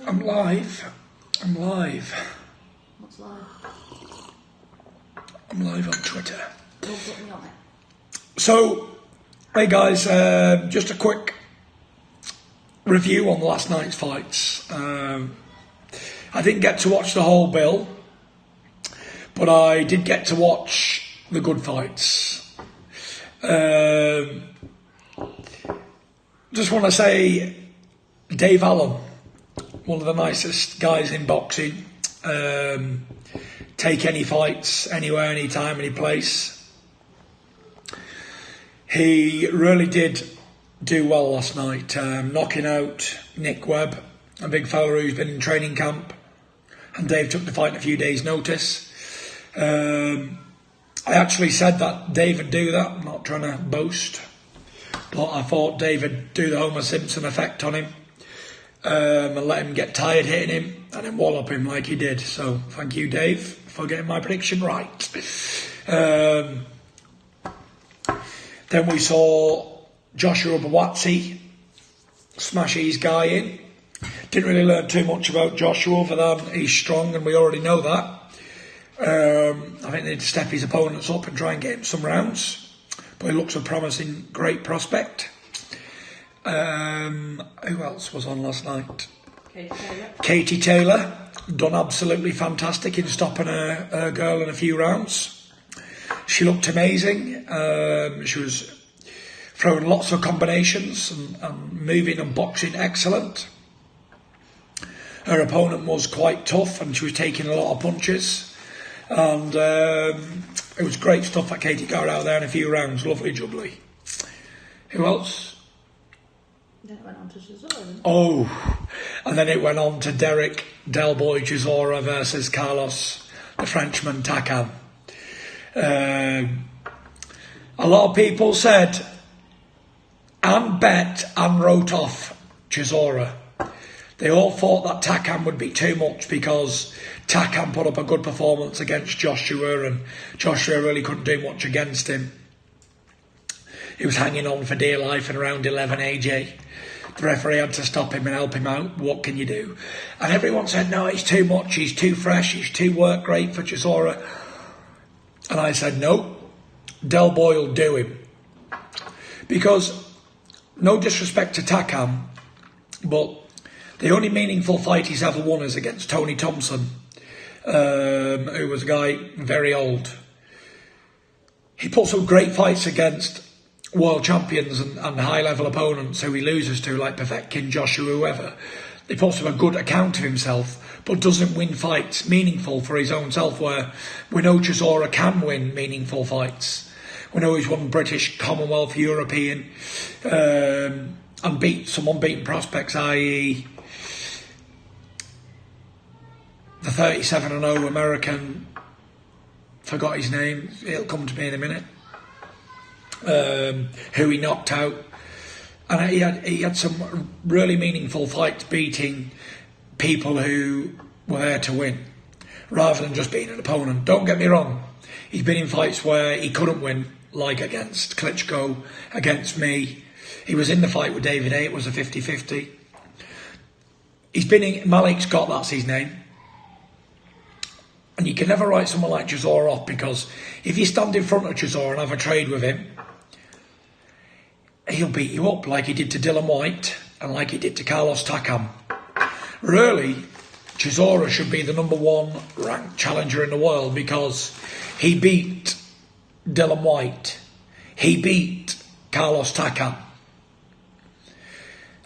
I'm live. I'm live. What's live? I'm live on Twitter. Don't put me on it. So, hey guys, just a quick review on last night's fights. I didn't get to watch the whole bill, but I did get to watch the good fights. Just want to say, Dave Allen, one of the nicest guys in boxing. Take any fights, anywhere, anytime, any place. He really did do well last night, knocking out Nick Webb, a big fella who's been in training camp, and Dave took the fight in a few days' notice. I actually said that Dave would do that. I'm not trying to boast, but I thought Dave would do the Homer Simpson effect on him, and let him get tired hitting him and then wallop him like he did. So thank you, Dave, for getting my prediction right. Then we saw Joshua Whyte smash his guy in. Didn't really learn too much about Joshua other than he's strong, and we already know that. I think they need to step his opponents up and try and get him some rounds. But he looks a promising, great prospect. Who else was on last night? Katie Taylor, done absolutely fantastic in stopping her girl in a few rounds. She looked amazing. She was throwing lots of combinations and moving and boxing excellent. Her opponent was quite tough and she was taking a lot of punches. And it was great stuff that Katie got out there in a few rounds. Lovely jubbly. Who else? Then it went on to Chisora. Oh, and then it went on to Derek Del Boy Chisora versus Carlos, the Frenchman, Takan. A lot of people said and bet and wrote off Chisora. They all thought that Takan would be too much because Takan put up a good performance against Joshua and Joshua really couldn't do much against him. He was hanging on for dear life in around 11 AJ. The referee had to stop him and help him out. What can you do? And everyone said, no, he's too much, he's too fresh, he's too work rate for Chisora. And I said, no, Del Boy will do him. Because, no disrespect to Takan, but the only meaningful fight he's ever won is against Tony Thompson, who was a guy very old. He put some great fights against world champions and high-level opponents who he loses to, like Povetkin, Joshua, whoever. He puts up a good account of himself, but doesn't win fights meaningful for his own self, where we know Chisora can win meaningful fights. We know he's won British, Commonwealth, European, and beat some unbeaten prospects, i.e. the 37-0 American, forgot his name, it'll come to me in a minute, who he knocked out. And he had some really meaningful fights beating people who were there to win, rather than just being an opponent. Don't get me wrong, he's been in fights where he couldn't win, like against Klitschko, against me. He was in the fight with David A, it was a 50-50. He's been in, Malik Scott, that's his name. And you can never write someone like Chisora off, because if you stand in front of Chisora and have a trade with him, he'll beat you up like he did to Dillian Whyte and like he did to Carlos Takan. Really, Chisora should be the #1 ranked challenger in the world, because he beat Dillian Whyte. He beat Carlos Takan.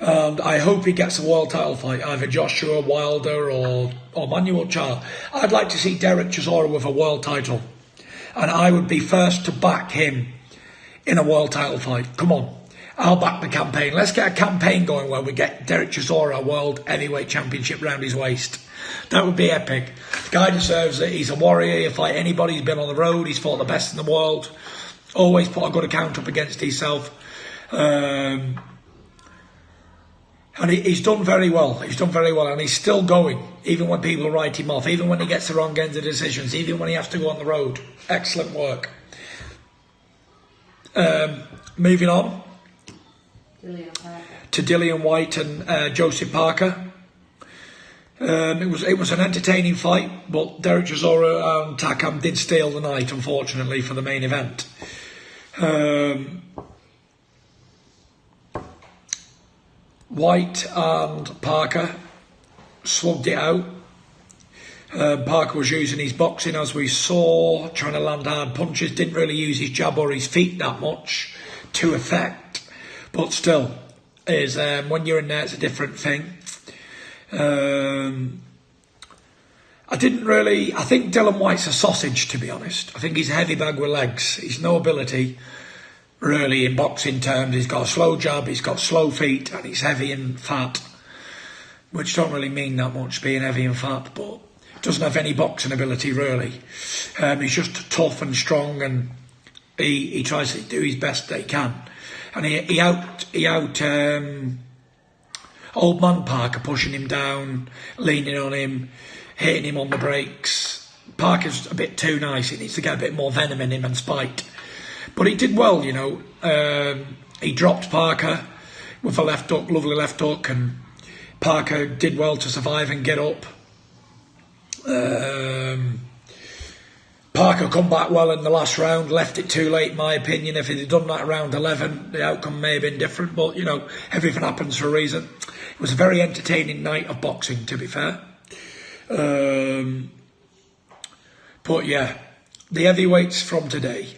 And I hope he gets a world title fight, either Joshua Wilder or Manuel Charr. I'd like to see Derek Chisora with a world title. And I would be first to back him in a world title fight. Come on. I'll back the campaign. Let's get a campaign going where we get Derek Chisora a world heavyweight championship round his waist. That would be epic. The guy deserves it. He's a warrior. He'll fight anybody. He's been on the road. He's fought the best in the world. Always put a good account up against himself. And he's done very well. He's done very well. And he's still going, even when people write him off, even when he gets the wrong ends of decisions, even when he has to go on the road. Excellent work. Moving on. to Dillian Whyte and Joseph Parker. It was an entertaining fight, but Derek Chisora and Takam did steal the night, unfortunately, for the main event. Whyte and Parker slugged it out. Parker was using his boxing, as we saw, trying to land hard punches. Didn't really use his jab or his feet that much to effect, but still, when you're in there, it's a different thing. I think Dillian Whyte's a sausage, to be honest. I think he's a heavy bag with legs. He's no ability, really, in boxing terms. He's got a slow jab, he's got slow feet, and he's heavy and fat, which don't really mean that much, being heavy and fat, but doesn't have any boxing ability, really. He's just tough and strong, and he tries to do his best that he can. And he out old man Parker, pushing him down, leaning on him, hitting him on the brakes. Parker's a bit too nice. He needs to get a bit more venom in him and spite. But he did well, you know. He dropped Parker with a left hook, lovely left hook, and Parker did well to survive and get up. Parker come back well in the last round, left it too late in my opinion. If he'd done that around 11, the outcome may have been different, but you know, everything happens for a reason. It was a very entertaining night of boxing, to be fair. But yeah, the heavyweights from today,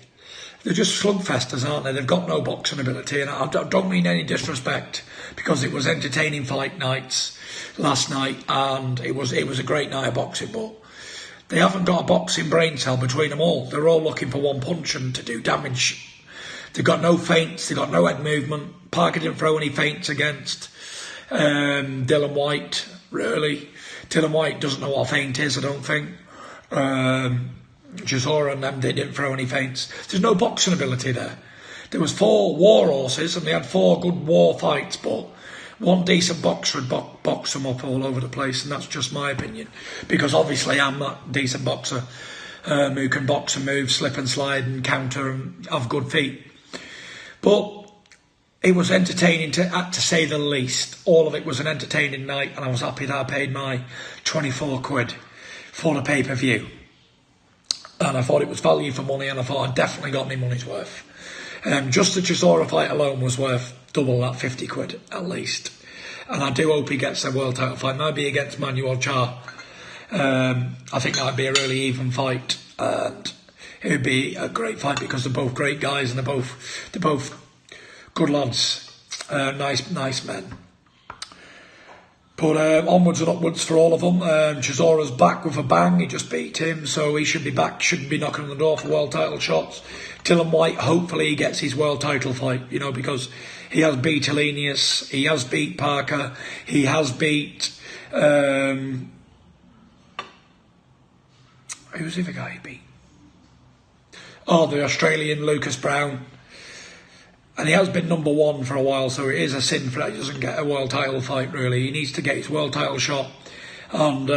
they're just slugfesters, aren't they? They've got no boxing ability, and I don't mean any disrespect, because it was entertaining fight nights last night, and it was a great night of boxing, but they haven't got a boxing brain cell between them all. They're all looking for one punch and to do damage. They've got no feints, they've got no head movement. Parker didn't throw any feints against Dillian Whyte, really. Dillian Whyte doesn't know what a feint is, I don't think. Chisora and them, they didn't throw any feints. There's no boxing ability there. There was 4 war horses, and they had 4 good war fights, but one decent boxer would box them up all over the place, and that's just my opinion. Because obviously I'm not a decent boxer who can box and move, slip and slide and counter and have good feet. But it was entertaining to say the least. All of it was an entertaining night, and I was happy that I paid my 24 quid for the pay-per-view. And I thought it was value for money, and I thought I definitely got my money's worth. Just the Chisora fight alone was worth double that 50 quid at least. And I do hope he gets a world title fight, maybe against Manuel Char. I think that would be a really even fight, and it would be a great fight because they're both great guys, and they're both good lads, nice men. But onwards and upwards for all of them. Chisora's back with a bang. He just beat him, so he should be back. Shouldn't be knocking on the door for world title shots. Dillian Whyte, hopefully he gets his world title fight, you know, because he has beat Elenius, he has beat Parker, he has beat who's the other guy he beat? Oh, the Australian Lucas Brown. And he has been number 1 for a while, so it is a sin for that he doesn't get a world title fight, really. He needs to get his world title shot and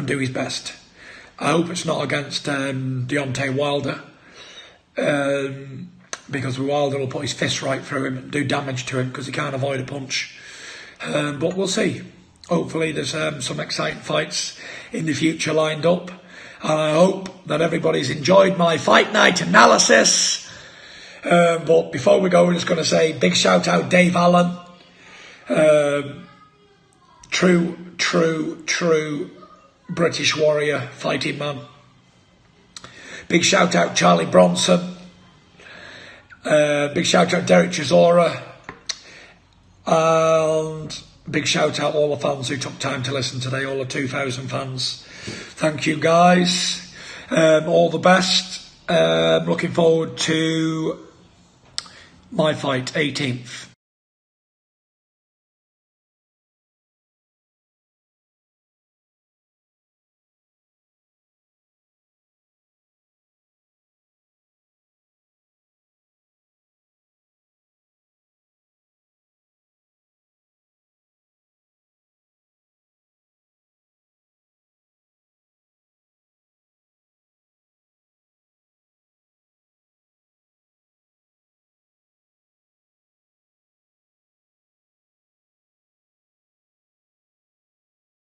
do his best. I hope it's not against Deontay Wilder, because Wilder will put his fist right through him and do damage to him because he can't avoid a punch. But we'll see. Hopefully there's some exciting fights in the future lined up. And I hope that everybody's enjoyed my fight night analysis. But before we go, we're just going to say big shout out Dave Allen. True British warrior, fighting man. Big shout out Charlie Bronson. Big shout out Derek Chisora. And big shout out all the fans who took time to listen today, all the 2,000 fans. Thank you guys. All the best. Looking forward to my fight, 18th.